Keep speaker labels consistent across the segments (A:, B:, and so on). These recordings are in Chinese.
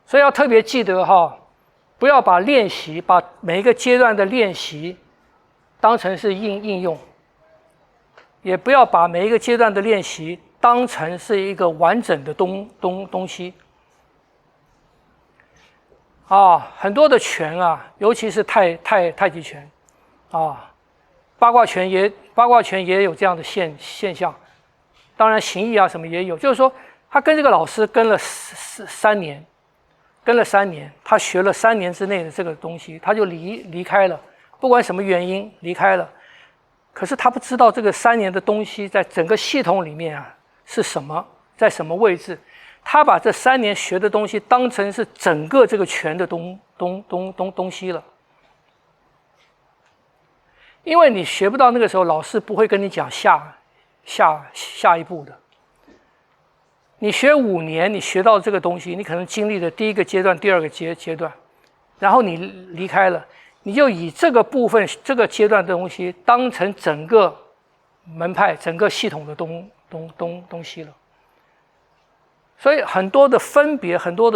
A: 所以要特别记得哈，不要把每一个阶段的练习当成是应用，也不要把每一个阶段的练习当成是一个完整的东西。很多的拳啊，尤其是太极拳八卦拳也有这样的现象，当然形意啊什么也有，就是说他跟这个老师跟了3年，他学了3年之内的这个东西，他就离开了，不管什么原因离开了。可是他不知道这个3年的东西在整个系统里面啊是什么，在什么位置。他把这3年学的东西当成是整个这个拳的东西了。因为你学不到那个时候，老师不会跟你讲下一步的。你学5年，你学到这个东西，你可能经历了第一个阶段、第二个阶段，然后你离开了，你就以这个部分、这个阶段的东西当成整个门派、整个系统的东西了。所以很多的分别，很多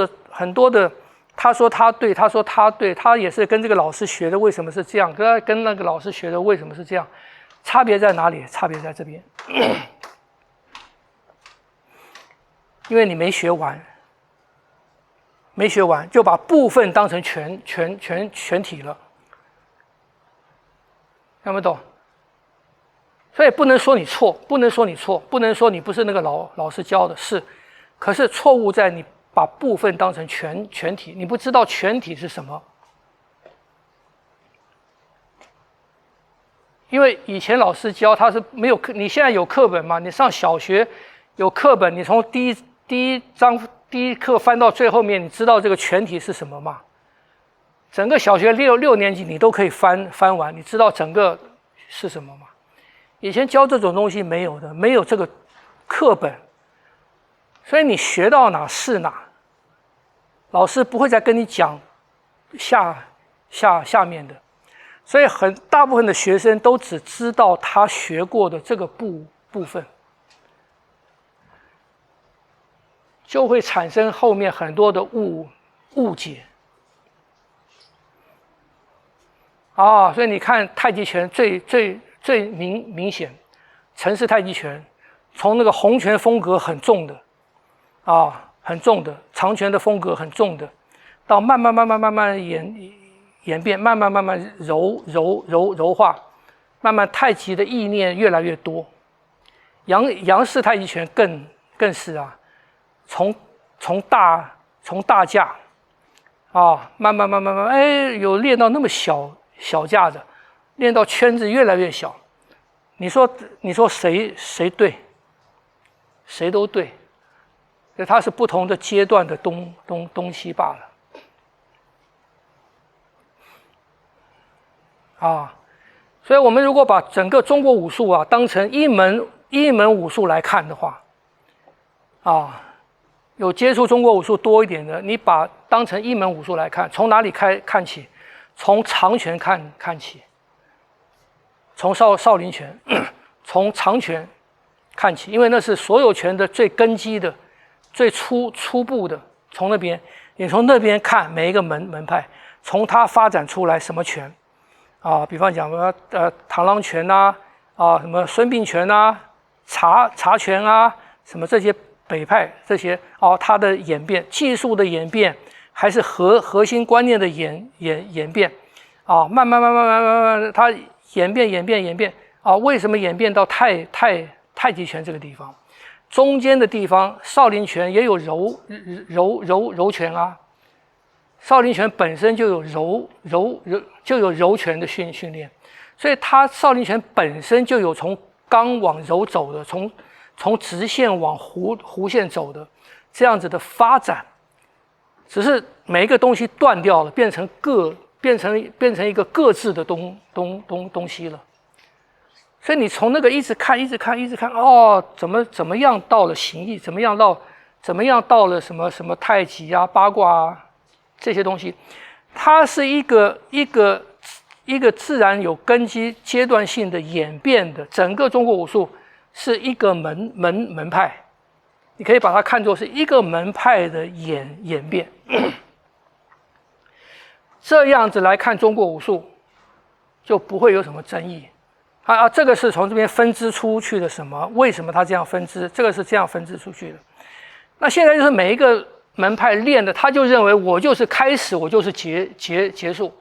A: 的，他说他对，他说他对，他也是跟这个老师学的，为什么是这样？跟那个老师学的为什么是这样？差别在哪里？差别在这边，因为你没学完就把部分当成全体了，看不懂？所以不能说你错，不能说你不是那个老师教的，是。可是错误在你把部分当成全体，你不知道全体是什么。因为以前老师教他是没有课，你现在有课本吗？你上小学有课本，你从第一课翻到最后面，你知道这个全体是什么吗？整个小学六年级你都可以翻完，你知道整个是什么吗？以前教这种东西没有的，没有这个课本。所以你学到哪是哪，老师不会再跟你讲下面的，所以大部分的学生都只知道他学过的这个部分，就会产生后面很多的误解所以你看太极拳最明显，陈氏太极拳从那个洪拳风格很重的。很重的长拳的风格很重的，到慢慢演变，慢慢柔化，慢慢太极的意念越来越多。杨氏太极拳更是从大架慢慢有练到那么小架子，练到圈子越来越小。你说谁对？谁都对。它是不同的阶段的东西罢了所以我们如果把整个中国武术当成一门武术来看的话有接触中国武术多一点的，你把当成一门武术来看，从哪里看起？从长拳看起，从少林拳从长拳看起，因为那是所有拳的最根基的最初步的，从那边，你从那边看每一个门派，从它发展出来什么拳比方讲螳螂拳什么孙膑拳茶拳什么这些北派这些它的演变，技术的演变，还是核心观念的演变慢慢它演变为什么演变到太极拳这个地方？中间的地方，少林拳也有柔拳少林拳本身就有柔拳的训练，所以它少林拳本身就有从刚往柔走的，从直线往弧线走的这样子的发展，只是每一个东西断掉了，变成一个各自的东西了。所以你从那个一直看怎么样到了形意，怎么样到了什么太极八卦这些东西，它是一个自然有根基阶段性的演变的。整个中国武术是一个门派你可以把它看作是一个门派的演变。这样子来看中国武术，就不会有什么争议。这个是从这边分支出去的什么？为什么他这样分支？这个是这样分支出去的。那现在就是每一个门派练的，他就认为我就是开始，我就是结束。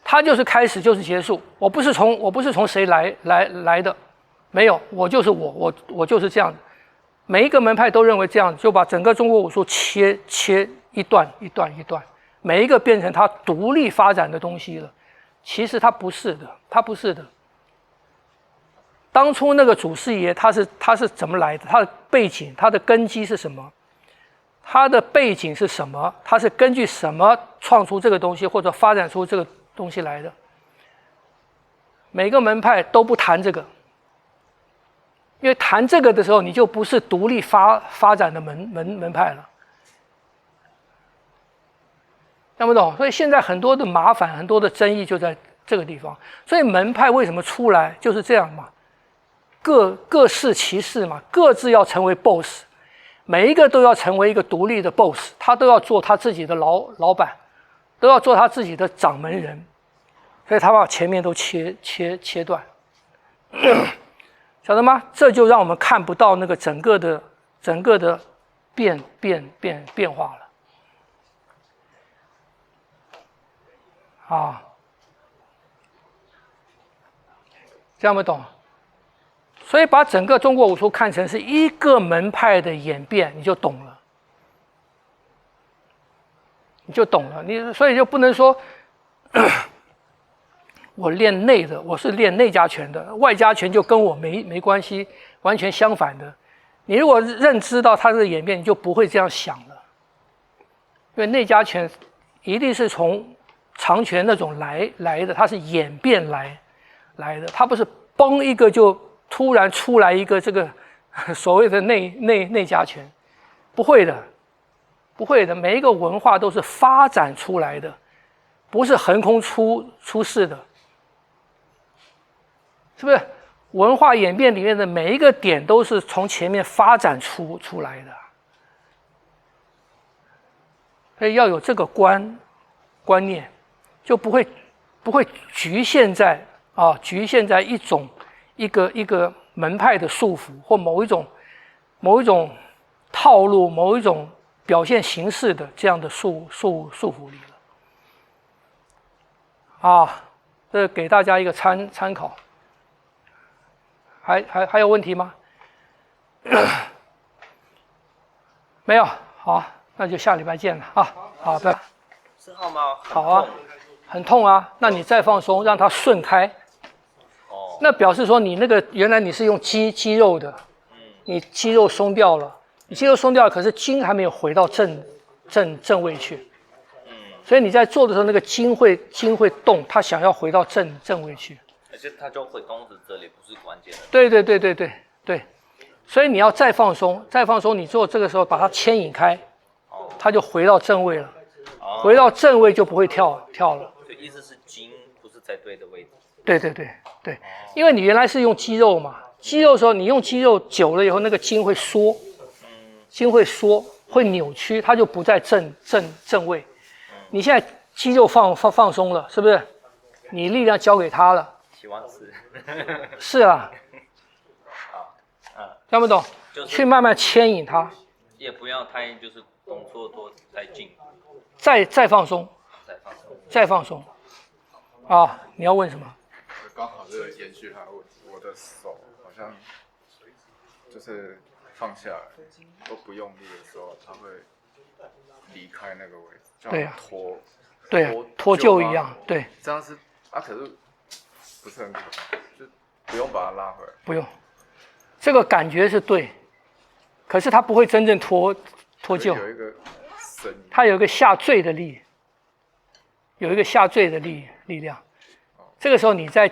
A: 他就是开始就是结束，我不是从谁来的，没有，我就是我就是这样的。每一个门派都认为这样，就把整个中国武术切一段一段一段，每一个变成它独立发展的东西了。其实它不是的，它不是的。当初那个祖师爷他是怎么来的？他的背景，他的根基是什么？他的背景是什么？他是根据什么创出这个东西，或者发展出这个东西来的？每个门派都不谈这个，因为谈这个的时候，你就不是独立发展的门派了。听不懂？所以现在很多的麻烦，很多的争议就在这个地方。所以门派为什么出来就是这样嘛？各司其事嘛，各自要成为 boss， 每一个都要成为一个独立的 boss， 他都要做他自己的老板，都要做他自己的掌门人，所以他把前面都切断，晓得吗？这就让我们看不到那个整个的变化了。这样不懂？所以把整个中国武术看成是一个门派的演变，你就懂了，你所以就不能说我练内的，我是练内家拳的，外家拳就跟我没关系，完全相反的。你如果认知到它的演变，你就不会这样想了，因为内家拳一定是从长拳那种来的，它是演变来的，它不是崩一个就突然出来一个这个所谓的内家拳，不会的，不会的。每一个文化都是发展出来的，不是横空出世的，是不是？文化演变里面的每一个点都是从前面发展出来的，所以要有这个观念，就不会局限在一个门派的束缚或某一种套路、某一种表现形式的这样的束缚里了。这给大家一个参考。还有问题吗？没有，好，那就下礼拜见了啊。好的。
B: 4号吗？
A: 好啊，很痛啊，那你再放松，让它顺开。那表示说你那个原来你是用肌肉的，你肌肉松掉了，可是筋还没有回到正位去，所以你在做的时候，那个筋会动，它想要回到正位去。
B: 而且它就会动是这里，不是关键的。
A: 对，所以你要再放松，你做这个时候把它牵引开，它就回到正位了，回到正位就不会跳了。
B: 所以意思是筋不是在对的位置。
A: 对，因为你原来是用肌肉嘛，肌肉的时候你用肌肉久了以后，那个筋会缩，会扭曲，它就不在正位。你现在肌肉放松了，是不是？你力量交给他了。
B: 希望是。
A: 是啊。听不懂？去慢慢牵引它。
B: 也不要太就是动作多太近。
A: 再放松。再放松。你要问什么？
C: 刚好这个延续他的问题，我的手好像就是放下来都不用力的时候，它会离开那个位置，像拖，
A: 对啊，脱臼一样，对。
C: 这样是可是不是很可怕，就不用把它拉回来。
A: 不用，这个感觉是对，可是它不会真正脱臼。
C: 有一个声音，
A: 它有一个下坠的力，力量。这个时候你再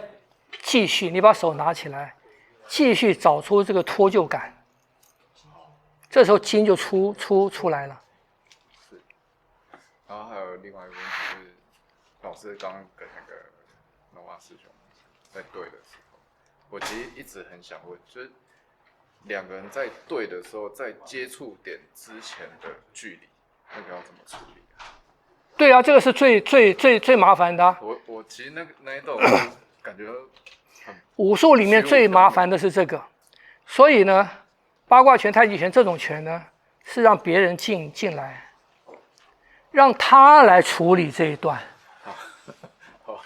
A: 继续，你把手拿起来，继续找出这个脱臼感，这时候筋就出来了。
C: 是。然后还有另外一个问题是，老师刚刚跟那个诺瓦师兄在对的时候，我其实一直很想问，就是两个人在对的时候，在接触点之前的距离，那个要怎么处理啊？
A: 对啊，这个是最麻烦的、啊。
C: 我其实那一段我感觉很
A: 武术里面最麻烦的是这个，所以呢，八卦拳、太极拳这种拳呢，是让别人进来，让他来处理这一段，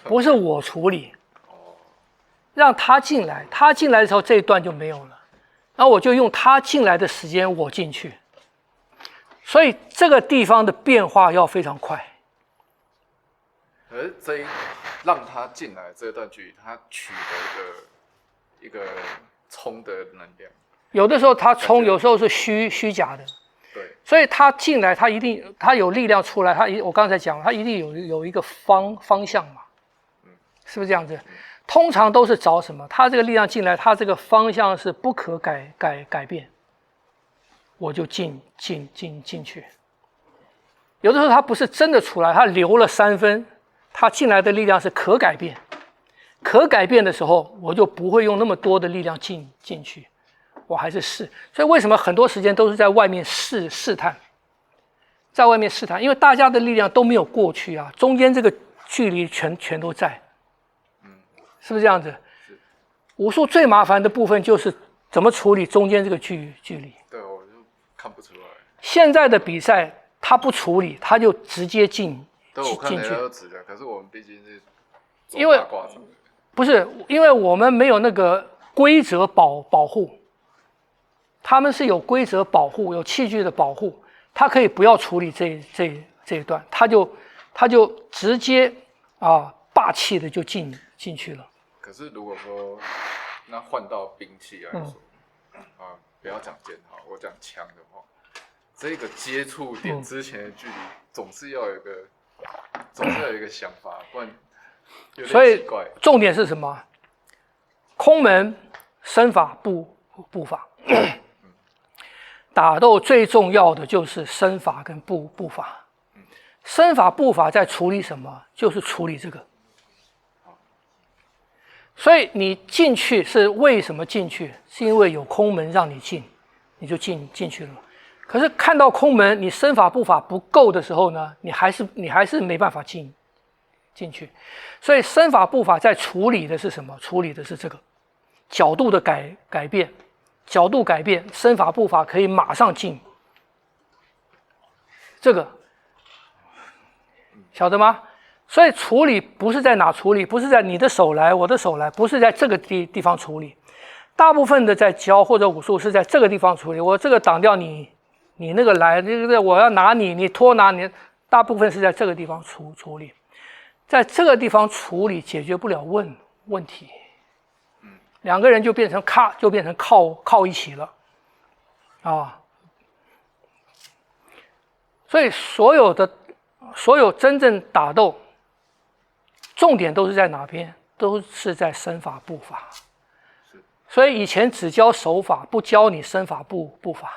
A: 不是我处理。让他进来，他进来的时候这一段就没有了，然后我就用他进来的时间我进去，所以这个地方的变化要非常快。
C: 而让他进来这段距离，他取得一个冲的能量。
A: 有的时候他冲，有时候是虚假的。
C: 对。
A: 所以他进来，他有力量出来，我刚才讲了，他一定有一个方向嘛，是不是这样子？通常都是找什么？他这个力量进来，他这个方向是不可改变，我就进去。有的时候他不是真的出来，他留了3分，他进来的力量是可改变。可改变的时候，我就不会用那么多的力量进去，我还是试。所以为什么很多时间都是在外面试探，在外面试探，因为大家的力量都没有过去啊，中间这个距离全都在。是不是这样子？武术最麻烦的部分就是怎么处理中间这个距离。
C: 对，我就看不出来。
A: 现在的比赛他不处理，他就直接进
C: 我看人
A: 去。
C: 家都直的，可是我们毕竟是
A: 因为
C: 八卦的
A: 不是因为我们没有那个规则保护，他们是有规则保护，有器具的保护，他可以不要处理这一段，他就直接霸气的就进去了。
C: 可是如果说那换到兵器来说，不要讲剑哈，我讲枪的话，这个接触点之前的距离总是要有一个想法，不然有点奇怪。
A: 所以重点是什么？空门、身法、步法。打斗最重要的就是身法跟步法。身法步法在处理什么？就是处理这个。所以你进去是为什么进去？是因为有空门让你进，你就进去了。可是看到空门，你身法步法不够的时候呢，你还是没办法进去。所以身法步法在处理的是什么？处理的是这个角度的改变，角度改变，身法步法可以马上进。这个晓得吗？所以处理不是在哪处理，不是在你的手来我的手来，不是在这个地方处理。大部分的在教或者武术是在这个地方处理，我这个挡掉你那个来，这个我要拿你拖拿你，大部分是在这个地方处理，在这个地方处理解决不了问题，两个人就变成靠一起了啊。所以所有真正打斗，重点都是在哪边？都是在身法步法。所以以前只教手法，不教你身法步法。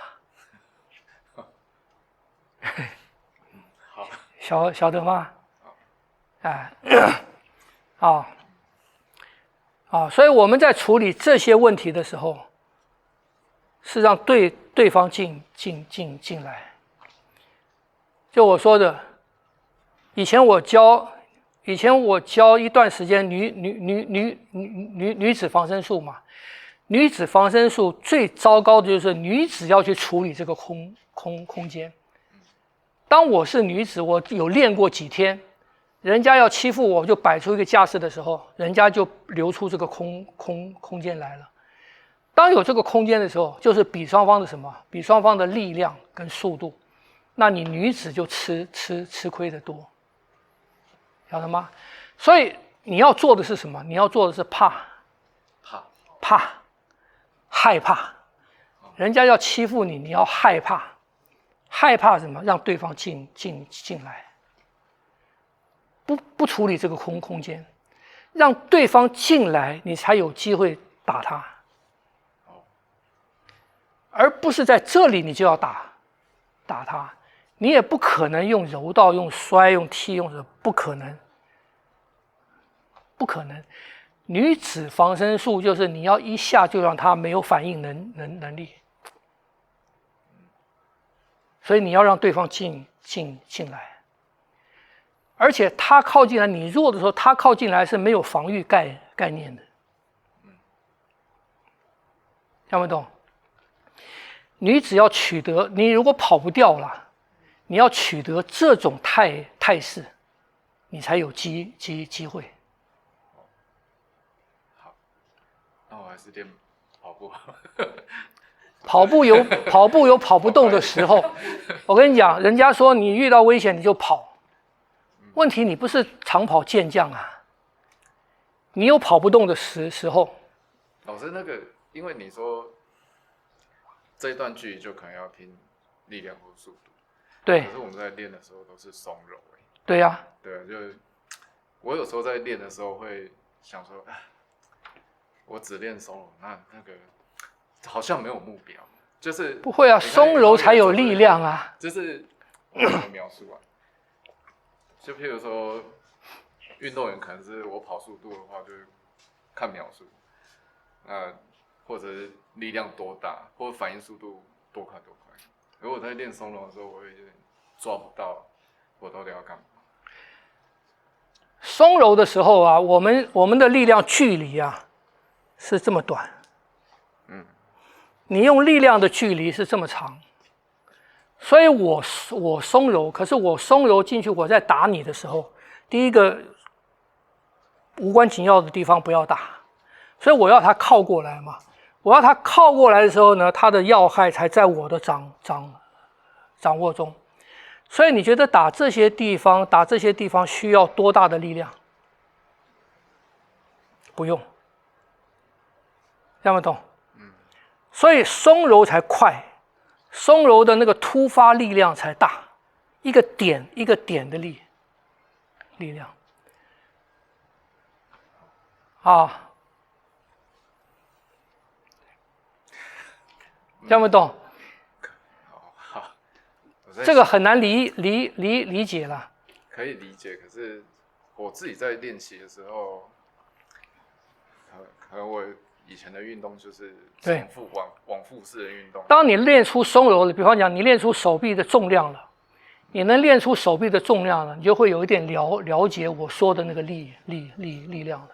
C: 好，
A: 晓得吗？哎，所以我们在处理这些问题的时候，是让对方进来。就我说的，以前我教一段时间女子防身术嘛。女子防身术最糟糕的就是女子要去处理这个空间。当我是女子，我有练过几天，人家要欺负我，就摆出一个架势的时候，人家就留出这个空间来了。当有这个空间的时候，就是比双方的什么？比双方的力量跟速度。那你女子就吃亏的多，晓得吗？所以你要做的是什么？你要做的是害怕，人家要欺负你，你要害怕什么？让对方进来，不处理这个空间，让对方进来，你才有机会打他，而不是在这里你就要打他，你也不可能用柔道、用摔、用踢、用什么，不可能。女子防身术就是你要一下就让他没有反应能力，所以你要让对方进来，而且他靠近来，你弱的时候，他靠近来是没有防御概念的，听不懂？你只要取得，你如果跑不掉了，你要取得这种态势，你才有机会。
C: 好，那我还是练跑步。
A: 跑步有跑不动的时候，我跟你讲，人家说你遇到危险你就跑，问题你不是长跑健将啊，你有跑不动的时候。
C: 老师，那个因为你说这一段距离就可能要拼力量或速度，
A: 对。
C: 可是我们在练的时候都是松柔。
A: 对呀。
C: 对，就我有时候在练的时候会想说，我只练松柔，那个好像没有目标，就是
A: 不会啊，松柔才有力量啊。
C: 就是我怎么描述啊？就譬如说，运动员可能是我跑速度的话，就是看秒数，或者是力量多大，或者反应速度多快。如果我在练松柔的时候，我会有点抓不到我到底要干嘛。
A: 松柔的时候啊，我们的力量距离啊是这么短，你用力量的距离是这么长，所以我松柔，可是我松柔进去，我在打你的时候，第一个无关紧要的地方不要打，所以我要他靠过来嘛。我要他靠过来的时候呢，他的要害才在我的掌握中。所以你觉得打这些地方需要多大的力量？不用，听不懂？所以松柔才快，松柔的那个突发力量才大，一个点的力量啊。听不懂？
C: 好，
A: 这个很难理解了。
C: 可以理解，可是我自己在练习的时候，可能我以前的运动就是重复往复式的运动。
A: 当你练出松柔了，比方讲你练出手臂的重量了，你能练出手臂的重量了，你就会有一点了解我说的那个力量了。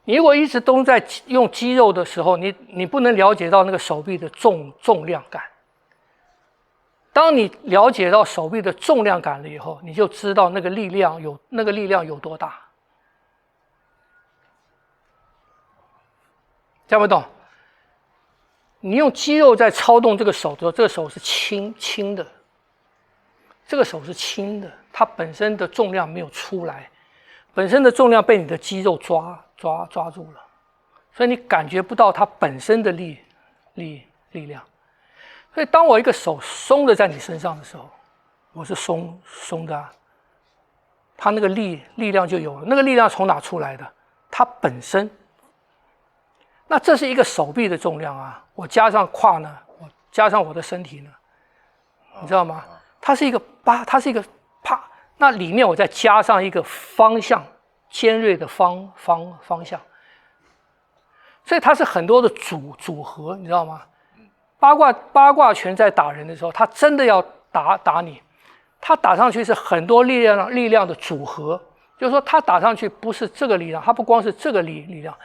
A: 你如果一直都在用肌肉的时候，你不能了解到那个手臂的重量感。当你了解到手臂的重量感了以后，你就知道那个力量有多大。听不懂？你用肌肉在操动这个手的时候，这个手是轻的，这个手是轻的，它本身的重量没有出来，本身的重量被你的肌肉抓住了，所以你感觉不到它本身的力量。所以当我一个手松的在你身上的时候，我是松的啊，它那个力量就有了。那个力量从哪出来的？它本身。那这是一个手臂的重量啊，我加上胯呢，我加上我的身体呢，你知道吗？它是一个啪，那里面我再加上一个方向，尖锐的方向，所以它是很多的组合，你知道吗？八卦拳在打人的时候，他真的要打你，他打上去是很多力量的组合，就是说他打上去不是这个力量，他不光是这个力量。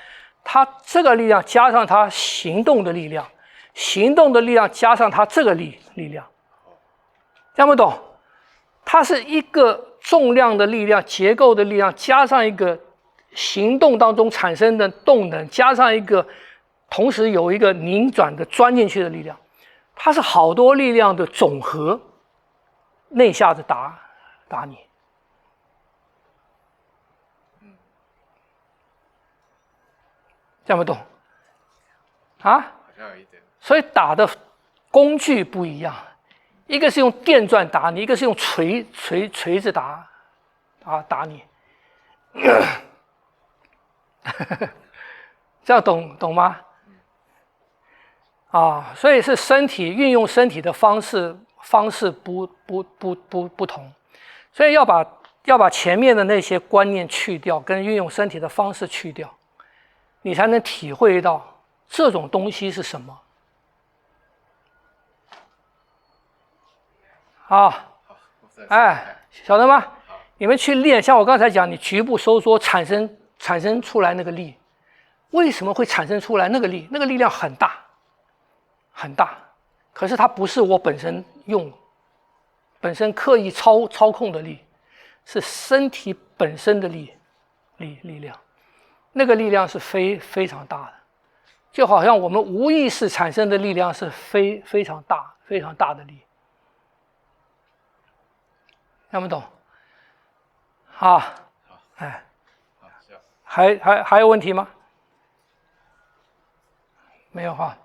A: 他这个力量加上他行动的力量，行动的力量加上他这个力量，听不懂？它是一个重量的力量、结构的力量，加上一个行动当中产生的动能，加上一个同时有一个拧转的钻进去的力量，它是好多力量的总和，那一下子打你。听不懂啊？
C: 好像有一点。
A: 所以打的工具不一样，一个是用电钻打你，一个是用锤子打你。这样懂吗？啊，所以是运用身体的方式不同，所以要把前面的那些观念去掉，跟运用身体的方式去掉。你才能体会到这种东西是什么。好，哎，晓得吗？你们去练，像我刚才讲，你局部收缩产生出来那个力，为什么会产生出来那个力？那个力量很大，很大，可是它不是我本身刻意操控的力，是身体本身的力量，那个力量是非常大的，就好像我们无意识产生的力量是非常大的力。听不懂？好，哎，还有问题吗？没有哈。